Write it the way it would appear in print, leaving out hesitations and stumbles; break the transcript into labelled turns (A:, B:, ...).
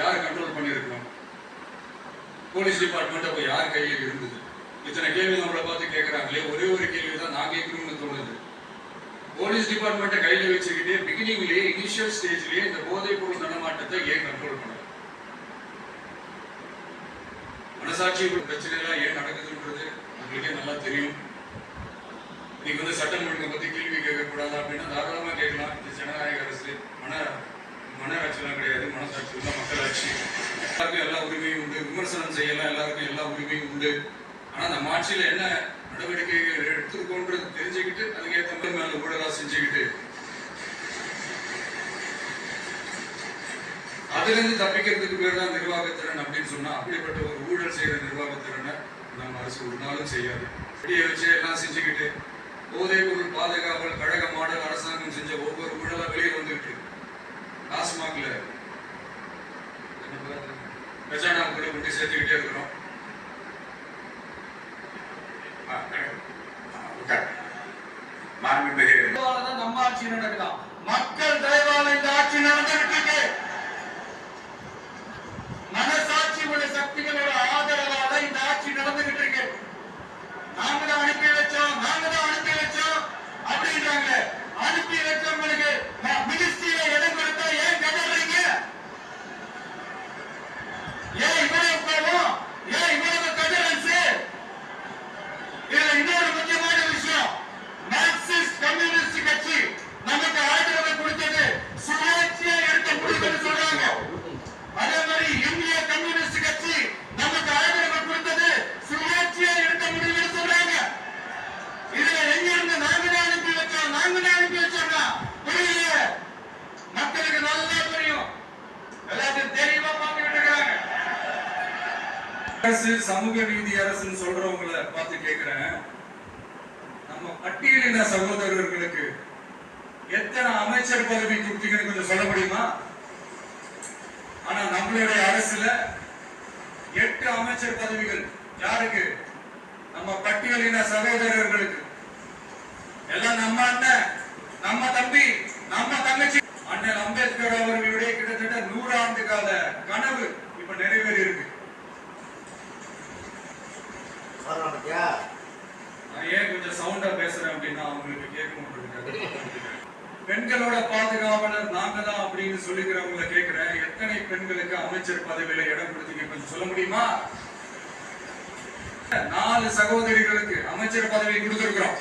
A: யார் கண்ட்ரோல் பண்ணியிருக்கணும்? Police department அப்போ யார் கையில் இருந்தது? இத்தனை கேள்வி நம்மளை பார்த்து கேட்குறாங்களே, ஒரே ஒரு கேள்வி தான் நான் கேட்கணும்னு தோணுது. போலீஸ் டிபார்ட்மெண்ட்டை கையில் வச்சுக்கிட்டே பிகினிங்லேயே இனிஷியல் ஸ்டேஜ்லேயே இந்த போதைப் பொருள் நடமாட்டத்தை ஏன் கண்ட்ரோல் பண்ண? மனசாட்சி பிரச்சனைலாம் ஏன் நடக்குதுன்றது உங்களுக்கே நல்லா தெரியும். இன்னைக்கு வந்து சட்டம் ஒழுங்கை பற்றி கேள்வி கேட்கக்கூடாது அப்படின்னா தாராளமாக கேட்கலாம். இந்த ஜனநாயக அரசு மனராட்சியெல்லாம் கிடையாது, மனசாட்சி உள்ள மக்களாட்சி. எல்லாருக்கும் எல்லா உரிமையும் உண்டு, விமர்சனம் செய்யலாம், எல்லாருக்கும் எல்லா உரிமையும் உண்டு. ஆனால் நம்ம ஆட்சியில் என்ன நடவடிக்கைகள் எடுத்துருக்கோன்றது தெரிஞ்சுக்கிட்டு அதுக்கேற்ற மாதிரி மேலே ஊழலாக செஞ்சுக்கிட்டு அதிலிருந்து தப்பிக்கிறதுக்கு பேர் தான் நிர்வாகத்திறன் அப்படின்னு சொன்னா, அப்படிப்பட்ட ஒரு ஊழல் செய்யற நிர்வாகத்திறனை நம்ம அரசு ஒரு நாளும் செய்யாது. வெளியே வச்சு எல்லாம் செஞ்சுக்கிட்டு போதைப் பொருள் பாதுகாவல் கழக மாடல் அரசாங்கம் செஞ்ச ஒவ்வொரு ஊழலா வெளியில் வந்துட்டு டாஸ்மாக்ல கஜானாவுக்குள்ள கொண்டு சேர்த்துக்கிட்டே இருக்கிறோம்.
B: நம்ம ஆட்சி நடக்கலாம். மக்கள் தயவால இந்த ஆட்சி நடந்துட்டு மனசாட்சி உள்ள சக்திகளோட ஆதரவால இந்த ஆட்சி நடந்துகிட்டு இருக்கு. நாங்க தான் அனுப்பி வச்சோம் அப்படின்றாங்க. அனுப்பி வச்சவங்களுக்கு மினிஸ்ட்ரியில இடம் கொடுத்தா ஏன் கதறீங்க? ஏன் இவ்வளவு கோபம்? ஏன் இவ்வளவு கதறன்ஸ்? இதுல இன்னொரு முக்கியமான விஷயம், மார்க்சிஸ்ட் கம்யூனிஸ்ட் கட்சி நமக்கு ஆதரவு கொடுத்தது சுயேட்சையா எடுத்த முடிவுன்னு சொல்றாங்க. அதே மாதிரி இந்திய கம்யூனிஸ்ட் கட்சி நமக்கு ஆதரவு கொடுத்தது சுயேட்சையா எடுத்த முடிவுன்னு சொல்றாங்க. இதுல எங்க இருந்து நாங்க அனுப்பி வச்சோம்னா புரியல. மக்களுக்கு நல்லா புரியும், எல்லாத்தையும் தெளிவா பார்த்துக்கிட்டு இருக்காங்க.
A: அரசு சமூக நீதி அரசுன்னு சொல்றவங்களை பார்த்து கேட்கிறேன், நம்ம பட்டியலின சகோதரர்களுக்கு எத்தனை அமைச்சர் பதவி கொடுத்தீங்கன்னு கொஞ்சம் சொல்ல முடியுமா? ஆனா நம்மளுடைய அரசுல 8 அமைச்சர் பதவிகள் யாருக்கு? நம்ம பட்டியலின சகோதரர்களுக்கு. எல்லாம் நம்ம அண்ணன், நம்ம தம்பி, நம்ம தங்கச்சி. அண்ணன் அம்பேத்கர் அவர்களுடைய கிட்டத்தட்ட 100 ஆண்டு கால கனவு இப்ப நிறைவேறி இருக்கு. நான் ஏன் கொஞ்சம் சவுண்டா பேசுறேன் அப்படின்னா அவங்களுக்கு கேட்க மாட்டேங்குது. பெண்களோட பாதுகாவலர் நாங்க தான் அப்படின்னு சொல்லிக்கிறவங்களை கேட்கிறேன், எத்தனை பெண்களுக்கு அமைச்சர் பதவியில இடம் கொடுத்தீங்க கொஞ்சம் சொல்ல முடியுமா? 4 சகோதரிகளுக்கு அமைச்சர் பதவி கொடுத்திருக்கிறோம்.